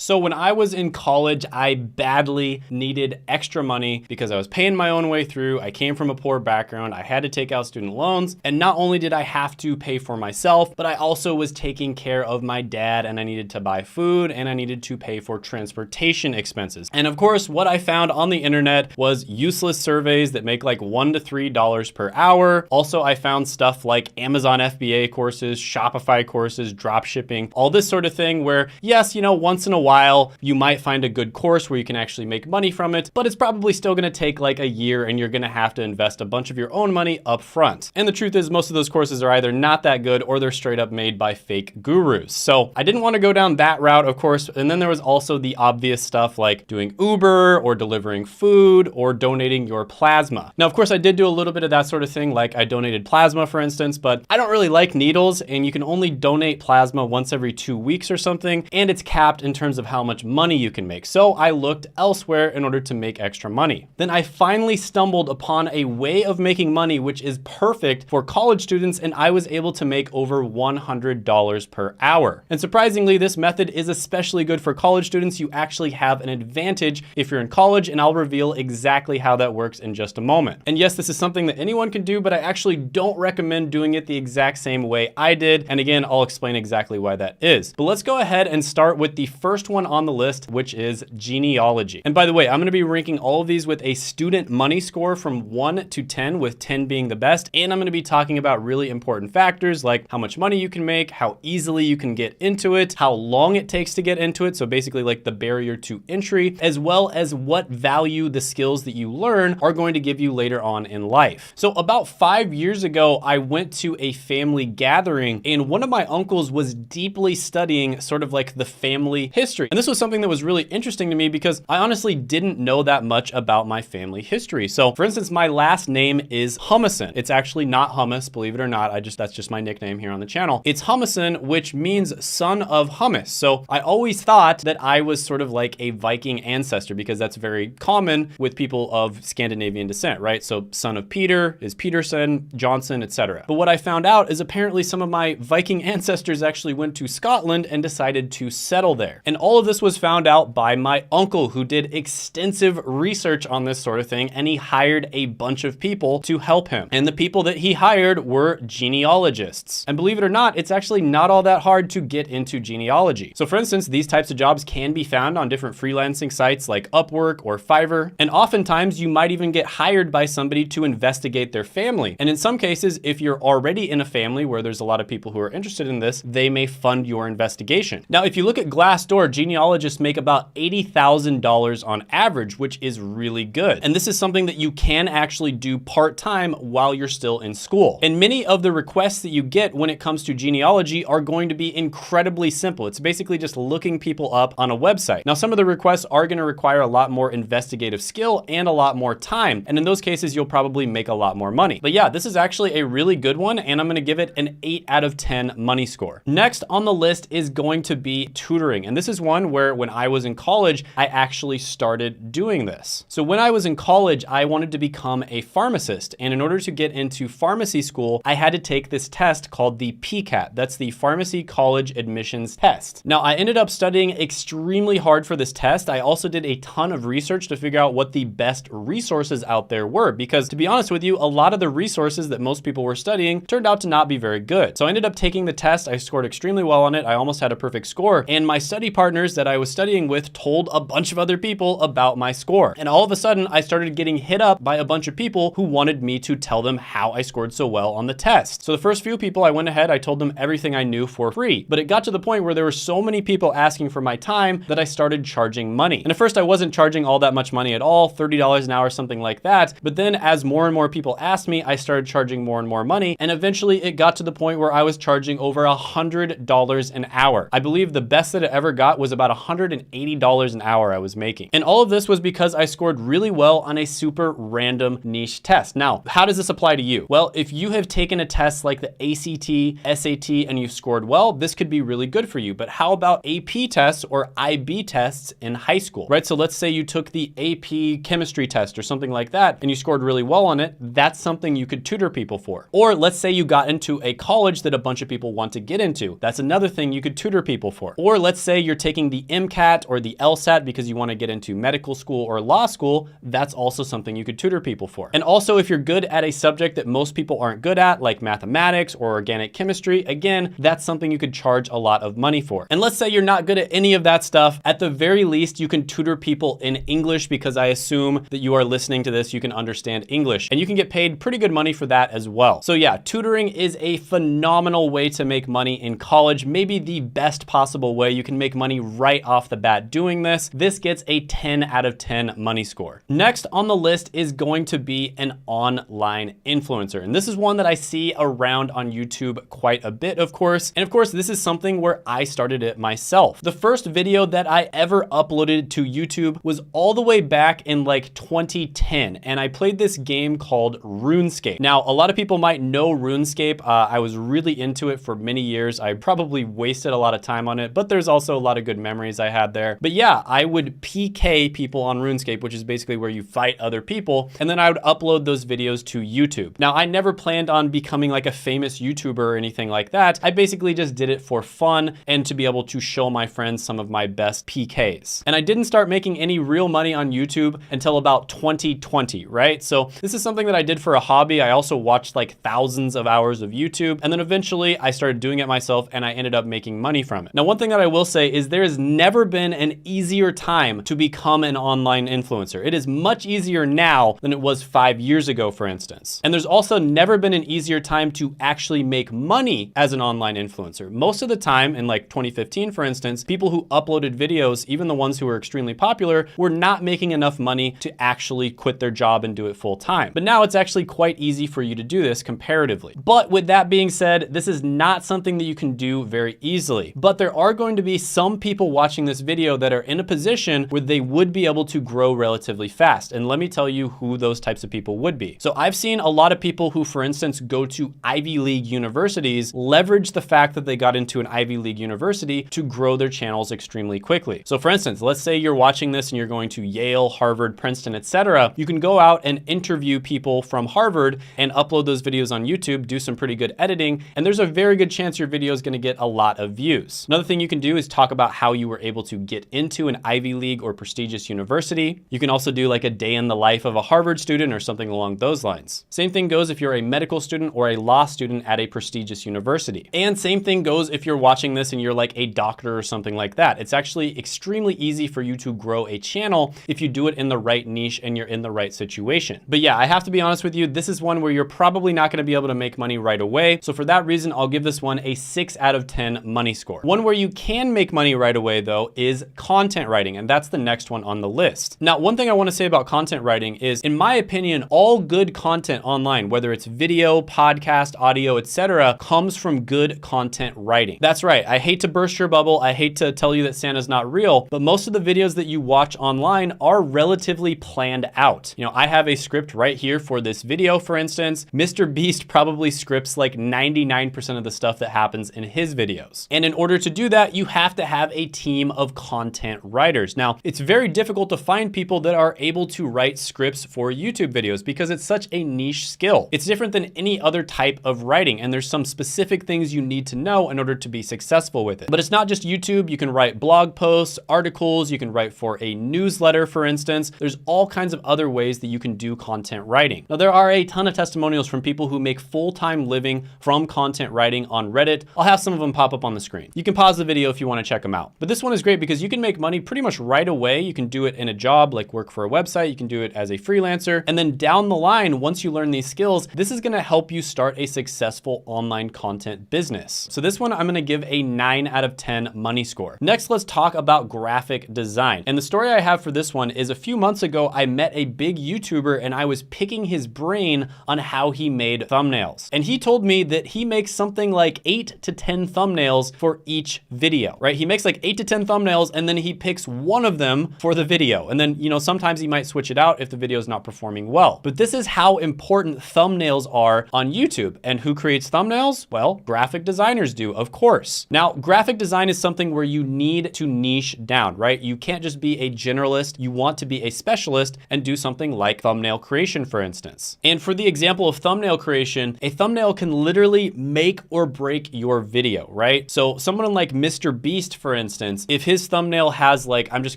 So when I was in college, I badly needed extra money because I was paying my own way through. I came from a poor background. I had to take out student loans. And not only did I have to pay for myself, but I also was taking care of my dad, and I needed to buy food, and I needed to pay for transportation expenses. And of course, what I found on the internet was useless surveys that make like $1 to $3 per hour. Also, I found stuff like Amazon FBA courses, Shopify courses, drop shipping, all this sort of thing where, yes, you know, once in a while, you might find a good course where you can actually make money from it, but it's probably still gonna take like a year, and you're gonna have to invest a bunch of your own money up front. And the truth is, most of those courses are either not that good or they're straight up made by fake gurus. So I didn't wanna go down that route, of course. And then there was also the obvious stuff like doing Uber or delivering food or donating your plasma. Now, of course, I did do a little bit of that sort of thing. Like I donated plasma, for instance, but I don't really like needles, and you can only donate plasma once every 2 weeks or something. And it's capped in terms of how much money you can make. So I looked elsewhere in order to make extra money. Then I finally stumbled upon a way of making money which is perfect for college students, and I was able to make over $100 per hour. And surprisingly, this method is especially good for college students. You actually have an advantage if you're in college, and I'll reveal exactly how that works in just a moment. And yes, this is something that anyone can do, but I actually don't recommend doing it the exact same way I did. And again, I'll explain exactly why that is. But let's go ahead and start with the first one on the list, which is genealogy. And by the way, I'm gonna be ranking all of these with a student money score from 1 to 10, with 10 being the best. And I'm gonna be talking about really important factors like how much money you can make, how easily you can get into it, how long it takes to get into it. So basically like the barrier to entry, as well as what value the skills that you learn are going to give you later on in life. So about 5 years ago, I went to a family gathering, and one of my uncles was deeply studying sort of like the family history. And this was something that was really interesting to me because I honestly didn't know that much about my family history. So for instance, my last name is Humison. It's actually not hummus, believe it or not. That's just my nickname here on the channel. It's Humison, which means son of hummus. So I always thought that I was sort of like a Viking ancestor because that's very common with people of Scandinavian descent, right? So son of Peter is Peterson, Johnson, etc. But what I found out is apparently some of my Viking ancestors actually went to Scotland and decided to settle there. And all of this was found out by my uncle, who did extensive research on this sort of thing, and he hired a bunch of people to help him. And the people that he hired were genealogists. And believe it or not, it's actually not all that hard to get into genealogy. So for instance, these types of jobs can be found on different freelancing sites like Upwork or Fiverr. And oftentimes you might even get hired by somebody to investigate their family. And in some cases, if you're already in a family where there's a lot of people who are interested in this, they may fund your investigation. Now, if you look at Glassdoor, genealogists make about $80,000 on average, which is really good. And this is something that you can actually do part-time while you're still in school. And many of the requests that you get when it comes to genealogy are going to be incredibly simple. It's basically just looking people up on a website. Now, some of the requests are going to require a lot more investigative skill and a lot more time. And in those cases, you'll probably make a lot more money. But yeah, this is actually a really good one, and I'm going to give it an 8 out of 10 money score. Next on the list is going to be tutoring. And this is one where when I was in college, I actually started doing this. So when I was in college, I wanted to become a pharmacist. And in order to get into pharmacy school, I had to take this test called the PCAT. That's the Pharmacy College Admissions Test. Now, I ended up studying extremely hard for this test. I also did a ton of research to figure out what the best resources out there were, because to be honest with you, a lot of the resources that most people were studying turned out to not be very good. So I ended up taking the test. I scored extremely well on it. I almost had a perfect score. And my study partners that I was studying with told a bunch of other people about my score. And all of a sudden, I started getting hit up by a bunch of people who wanted me to tell them how I scored so well on the test. So the first few people I went ahead, I told them everything I knew for free. But it got to the point where there were so many people asking for my time that I started charging money. And at first I wasn't charging all that much money at all, $30 an hour, something like that. But then as more and more people asked me, I started charging more and more money. And eventually it got to the point where I was charging over $100 an hour. I believe the best that it ever got was about $180 an hour I was making. And all of this was because I scored really well on a super random niche test. Now, how does this apply to you? Well, if you have taken a test like the ACT, SAT, and you've scored well, this could be really good for you. But how about AP tests or IB tests in high school, right? So let's say you took the AP chemistry test or something like that, and you scored really well on it. That's something you could tutor people for. Or let's say you got into a college that a bunch of people want to get into. That's another thing you could tutor people for. Or let's say you're taking the MCAT or the LSAT because you want to get into medical school or law school, that's also something you could tutor people for. And also, if you're good at a subject that most people aren't good at, like mathematics or organic chemistry, again, that's something you could charge a lot of money for. And let's say you're not good at any of that stuff. At the very least, you can tutor people in English, because I assume that you are listening to this, you can understand English, and you can get paid pretty good money for that as well. So yeah, tutoring is a phenomenal way to make money in college, maybe the best possible way. You can make money right off the bat doing this. This gets a 10 out of 10 money score. Next on the list is going to be an online influencer. And this is one that I see around on YouTube quite a bit, of course. And of course, this is something where I started it myself. The first video that I ever uploaded to YouTube was all the way back in like 2010. And I played this game called RuneScape. Now, a lot of people might know RuneScape. I was really into it for many years. I probably wasted a lot of time on it, but there's also a lot of good memories I had there. But yeah, I would PK people on RuneScape, which is basically where you fight other people. And then I would upload those videos to YouTube. Now, I never planned on becoming like a famous YouTuber or anything like that. I basically just did it for fun and to be able to show my friends some of my best PKs. And I didn't start making any real money on YouTube until about 2020, right? So this is something that I did for a hobby. I also watched like thousands of hours of YouTube. And then eventually I started doing it myself and I ended up making money from it. Now, one thing that I will say is there has never been an easier time to become an online influencer. It is much easier now than it was 5 years ago, for instance. And there's also never been an easier time to actually make money as an online influencer. Most of the time, in like 2015, for instance, people who uploaded videos, even the ones who were extremely popular, were not making enough money to actually quit their job and do it full time. But now it's actually quite easy for you to do this comparatively. But with that being said, this is not something that you can do very easily. But there are going to be some people watching this video that are in a position where they would be able to grow relatively fast. And let me tell you who those types of people would be. So I've seen a lot of people who, for instance, go to Ivy League universities, leverage the fact that they got into an Ivy League university to grow their channels extremely quickly. So for instance, let's say you're watching this and you're going to Yale, Harvard, Princeton, etc. You can go out and interview people from Harvard and upload those videos on YouTube, do some pretty good editing, and there's a very good chance your video is going to get a lot of views. Another thing you can do is talk about how you were able to get into an Ivy League or prestigious university. You can also do like a day in the life of a Harvard student or something along those lines. Same thing goes if you're a medical student or a law student at a prestigious university. And same thing goes if you're watching this and you're like a doctor or something like that. It's actually extremely easy for you to grow a channel if you do it in the right niche and you're in the right situation. But yeah, I have to be honest with you, this is one where you're probably not going to be able to make money right away. So for that reason, I'll give this one a 6 out of 10 money score. One where you can make money right away though is content writing, and that's the next one on the list. Now, one thing I want to say about content writing is, in my opinion, all good content online, whether it's video, podcast, audio, etc., comes from good content writing. That's right. I hate to burst your bubble. I hate to tell you that Santa's not real, but most of the videos that you watch online are relatively planned out. You know, I have a script right here for this video, for instance. Mr. Beast probably scripts like 99% of the stuff that happens in his videos. And in order to do that, you have to have a team of content writers. Now, it's very difficult to find people that are able to write scripts for YouTube videos because it's such a niche skill. It's different than any other type of writing, and there's some specific things you need to know in order to be successful with it. But it's not just YouTube. You can write blog posts, articles, you can write for a newsletter, for instance. There's all kinds of other ways that you can do content writing. Now, there are a ton of testimonials from people who make full-time living from content writing on Reddit. I'll have some of them pop up on the screen. You can pause the video if you want to check them out. But this one is great because you can make money pretty much right away. You can do it in a job, like work for a website. You can do it as a freelancer. And then down the line, once you learn these skills, this is going to help you start a successful online content business. So this one, I'm going to give a 9 out of 10 money score. Next, let's talk about graphic design. And the story I have for this one is a few months ago, I met a big YouTuber and I was picking his brain on how he made thumbnails. And he told me that he makes something like 8 to 10 thumbnails for each video, right? He makes like 8 to 10 thumbnails and then he picks one of them for the video. And then, you know, sometimes he might switch it out if the video is not performing well. But this is how important thumbnails are on YouTube. And who creates thumbnails? Well, graphic designers do, of course. Now, graphic design is something where you need to niche down, right? You can't just be a generalist. You want to be a specialist and do something like thumbnail creation, for instance. And for the example of thumbnail creation, a thumbnail can literally make or break your video, right? So someone like Mr. Beast, for instance, if his thumbnail has like, I'm just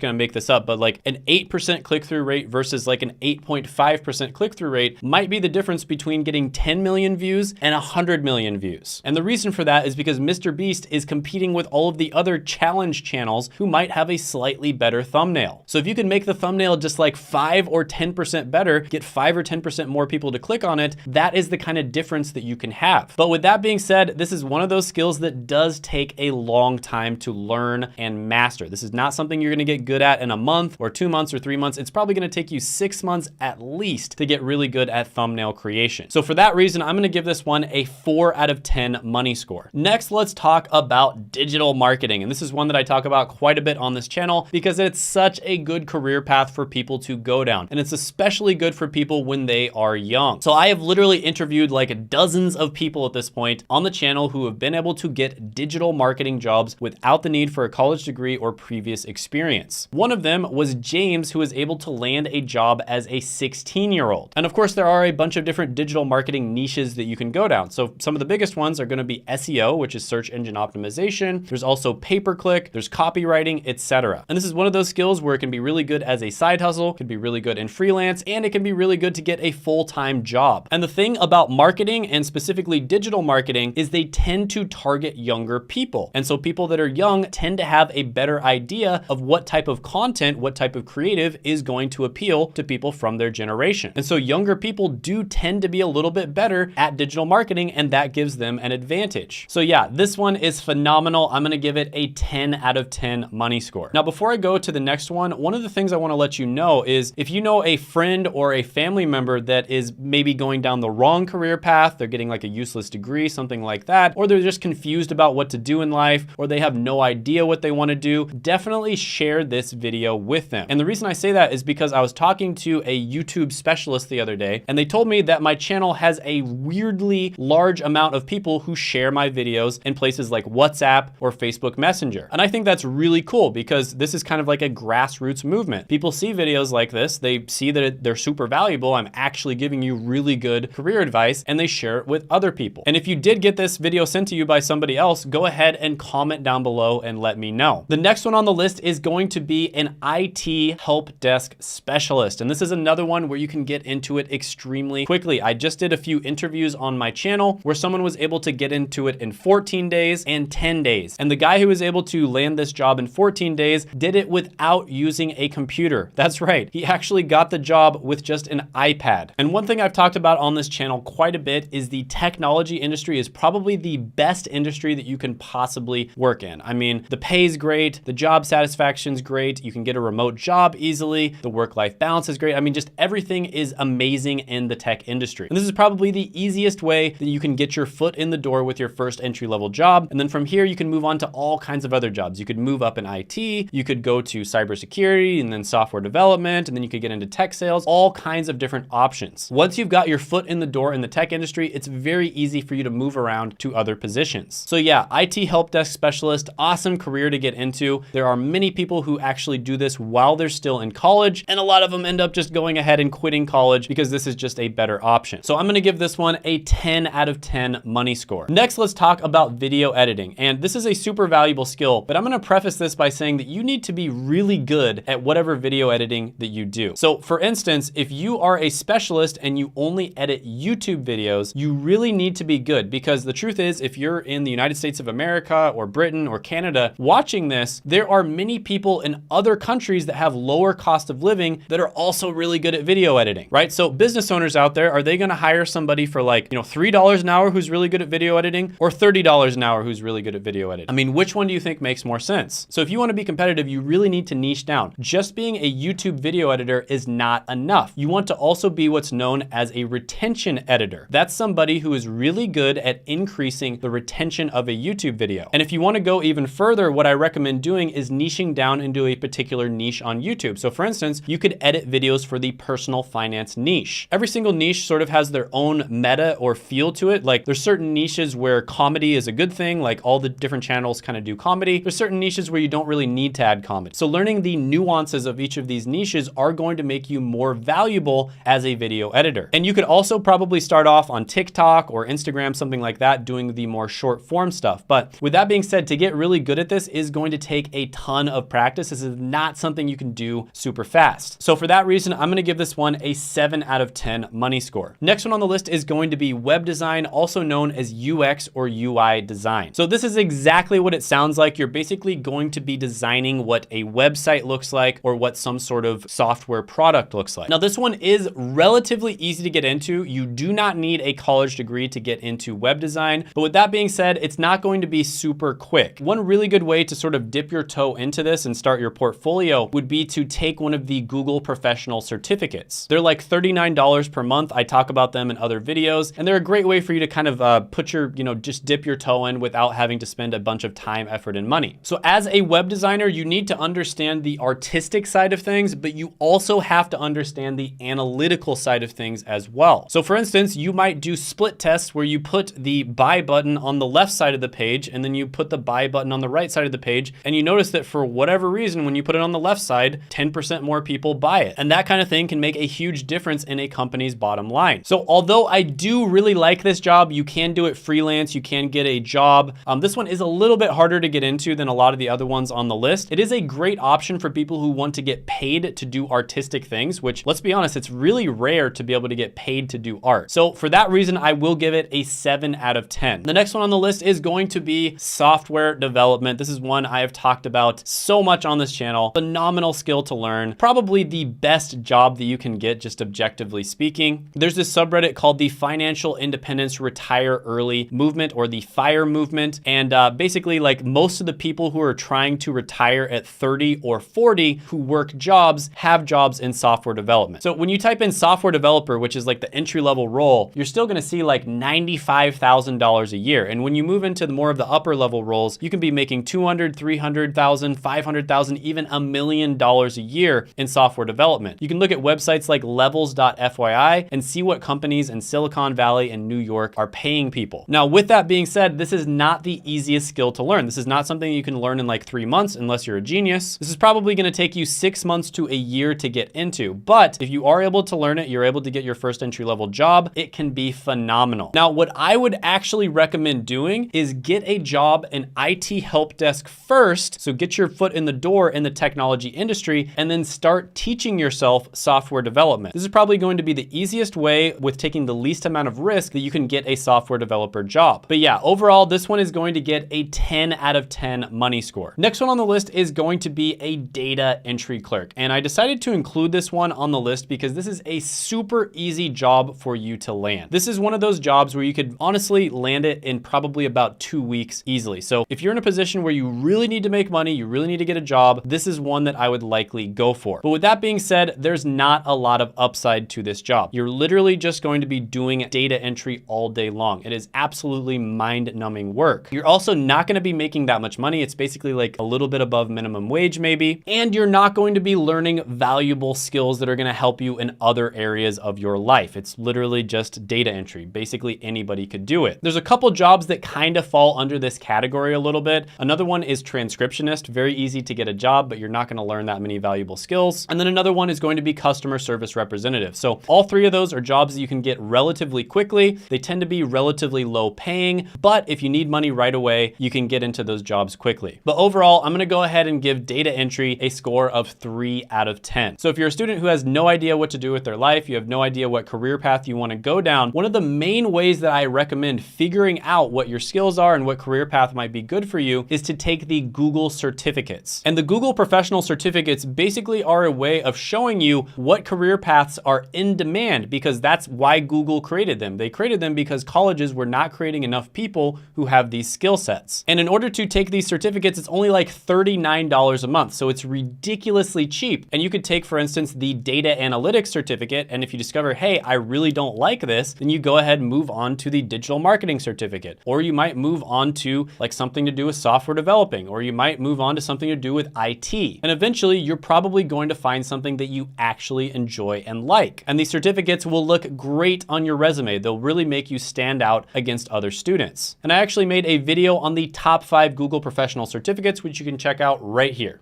gonna make this up, but like an 8% click-through rate versus like an 8.5% click-through rate might be the difference between getting 10 million views and 100 million views. And the reason for that is because Mr. Beast is competing with all of the other challenge channels who might have a slightly better thumbnail. So if you can make the thumbnail just like 5 or 10% better, get 5 or 10% more people to click on it, that is the kind of difference that you can have. But with that being said, this is one of those skills that does take a long time to learn and master. This is not something you're gonna get good at in a month or 2 months or 3 months. It's probably gonna take you 6 months at least to get really good at thumbnail creation. So for that reason, I'm gonna give this one a 4 out of 10 money score. Next, let's talk about digital marketing. And this is one that I talk about quite a bit on this channel because it's such a good career path for people to go down. And it's especially good for people when they are young. So I have literally interviewed like dozens of people at this point on the channel who have been able to get digital marketing jobs without the need for a college degree or previous experience. One of them was James, who was able to land a job as a 16-year-old. And of course, there are a bunch of different digital marketing niches that you can go down. So some of the biggest ones are gonna be SEO, which is search engine optimization. There's also pay-per-click, there's copywriting, etc. And this is one of those skills where it can be really good as a side hustle, can be really good in freelance, and it can be really good to get a full-time job. And the thing about marketing, and specifically digital marketing, is they tend to target younger people. And so people that are young tend to have a better idea of what type of content, what type of creative is going to appeal to people from their generation. And so younger people do tend to be a little bit better at digital marketing, and that gives them an advantage. So yeah, this one is phenomenal. I'm gonna give it a 10 out of 10 money score. Now, before I go to the next one of the things I wanna let you know is if you know a friend or a family member that is maybe going down the wrong career path, they're getting like a useless degree, something like that, or they're just confused about what to do in life, or they have no idea what they wanna do, definitely share this video with them. And the reason I say that is because I was talking to a YouTube specialist the other day, and they told me that my channel has a weirdly large amount of people who share my videos in places like WhatsApp or Facebook Messenger. And I think that's really cool because this is kind of like a grassroots movement. People see videos like this, they see that they're super valuable, I'm actually giving you really good career advice, and they share it with other people. And if you did get this video sent to you by somebody else, go ahead and comment down below and let me know. The next one on the list is going to be an IT help desk specialist. And this is another one where you can get into it extremely quickly. I just did a few interviews on my channel where someone was able to get into it in 14 days and 10 days. And the guy who was able to land this job in 14 days did it without using a computer. That's right. He actually got the job with just an iPad. And one thing I've talked about on this channel quite a bit is the technology industry is probably the best industry that you can possibly work in. I mean, the pay is great, the job satisfaction's great, you can get a remote job easily, the work-life balance is great. I mean, just everything is amazing in the tech industry. And this is probably the easiest way that you can get your foot in the door with your first entry-level job. And then from here, you can move on to all kinds of other jobs. You could move up in IT, you could go to cybersecurity and then software development, and then you could get into tech sales, all kinds of different options. Once you've got your foot in the door in the tech industry, it's very easy for you to move around to other positions. So yeah, IT help desk specialist, awesome career to get into. There are many people who actually do this while they're still in college, and a lot of them end up just going ahead and quitting college because this is just a better option. So I'm gonna give this one a 10 out of 10 money score. Next, let's talk about video editing. And this is a super valuable skill, but I'm gonna preface this by saying that you need to be really good at whatever video editing that you do. So for instance, if you are a specialist and you only edit YouTube videos, you really need to be good because the truth is, if you're in the United States of America or Britain or Canada watching this, there are many people in other countries that have lower cost of living that are also really good at video editing, right? So business owners out there, are they gonna hire somebody for like, $3 an hour who's really good at video editing, or $30 an hour who's really good at video editing? I mean, which one do you think makes more sense? So if you wanna be competitive, you really need to niche down. Just being a YouTube video editor is not enough. You want to also be what's known as a retention editor. That's somebody who is really good at increasing the retention of a YouTube video. And if you wanna go even further, what I recommend doing is niching down into a particular niche on YouTube. So for instance, you could edit videos for the personal finance niche. Every single niche sort of has their own meta or feel to it. Like there's certain niches where comedy is a good thing, like all the different channels kind of do comedy. There's certain niches where you don't really need to add comedy. So learning the nuances of each of these niches are going to make you more valuable as a video editor. And you could also probably start off on TikTok or Instagram, something like that, doing the more short form stuff. But with that being said, to get really good at this is going to take a ton of practice. This is not something you can do super fast. So for that reason, I'm gonna give this one a 7 out of 10 money score. Next one on the list is going to be web design, also known as UX or UI design. So this is exactly what it sounds like. You're basically going to be designing what a website looks like or what some sort of software product looks like. Now this one is relatively easy to get into. You do not need a college degree to get into web design, but with that being said, it's not going to be super quick. One really good way to sort of dip your toe into this and start your portfolio would be to take one of the Google professional certificates. They're like $39 per month. I talk about them in other videos, and they're a great way for you to kind of put your, just dip your toe in without having to spend a bunch of time, effort, and money. So as a web designer, you need to understand the artistic side of things, but you also have to understand the analytical side of things as well. So for instance, you might do split tests where you put the buy button on the left side of the page and then you put the buy button on the right side of the page, and you notice that for whatever reason, when you put it on the left side, 10% more people buy it. And that kind of thing can make a huge difference in a company's bottom line. So although I do really like this job, you can do it freelance, you can get a job. This one is a little bit harder to get into than a lot of the other ones on the list. It is a great option for people who want to get paid to do artistic things, which, let's be honest, it's really rare to be able to get paid to do art. So for that reason, I will give it a 7 out of 10. The next one on the list is going to be software development. This is one I have talked about so much on this channel. Phenomenal skill to learn. Probably the best job that you can get, just objectively speaking. There's this subreddit called the Financial Independence Retire Early movement, or the FIRE movement. And basically, like, most of the people who are trying to retire at 30 or 40 who work jobs have jobs in software development. So when you type in software developer, which is like the entry-level role, you're still gonna see like $95,000 a year. And when you move into more of the upper level roles, you can be making $200,000, $300,000, $500,000, even $1 million a year in software development. You can look at websites like levels.fyi and see what companies in Silicon Valley and New York are paying people. Now, with that being said, this is not the easiest skill to learn. This is not something you can learn in like 3 months unless you're a genius. This is probably gonna take you 6 months to a year to get into. But if you are able to learn it, you're able to get your first entry-level job, it can be phenomenal. Now, what I would actually recommend doing is get a job in IT help desk first. So get your foot in the door in the technology industry and then start teaching yourself software development. This is probably going to be the easiest way with taking the least amount of risk that you can get a software developer job. But yeah, overall, this one is going to get a 10 out of 10 money score. Next one on the list is going to be a data entry clerk. And I decided to include this one on the list because this is a super easy job for you to land. This is one of those jobs where you could honestly land it in probably about 2 weeks easily. So if you're in a position where you really need to make money, you really need to get a job, this is one that I would likely go for. But with that being said, there's not a lot of upside to this job. You're literally just going to be doing data entry all day long. It is absolutely mind-numbing work. You're also not going to be making that much money. It's basically like a little bit above minimum wage maybe. And you're not going to be learning valuable skills that are going to help you in other areas of your life. It's literally just data entry. Basically anybody could do it. There's a couple jobs that kind of fall under this category a little bit. Another one is transcriptionist. Very easy to get a job, but you're not going to learn that many valuable skills. And then another one is going to be customer service representative. So all three of those are jobs that you can get relatively quickly. They tend to be relatively low paying, but if you need money right away, you can get into those jobs quickly. But overall, I'm going to go ahead and give data entry a score of 3 out of 10. So if you're a student who has no idea what to do with their life, you have no idea what career path you want to go down, one of the main ways that I recommend figuring out what your skills are and what career path might be good for you is to take the Google certificates. And the Google professional certificates basically are a way of showing you what career paths are in demand, because that's why Google created them. They created them because colleges were not creating enough people who have these skill sets. And in order to take these certificates, it's only like $39 a month. So it's ridiculously cheap. And you could take, for instance, the data analytics certificate. And if you discover, hey, I really don't like this, then you go ahead and move on to the digital marketing certificate. Or you might move on to like something to do with software developing, or you might move on to something to do with IT. And eventually you're probably going to find something that you actually enjoy and like. And these certificates will look great on your resume. They'll really make you stand out against other students. And I actually made a video on the top 5 Google professional certificates, which you can check out right here.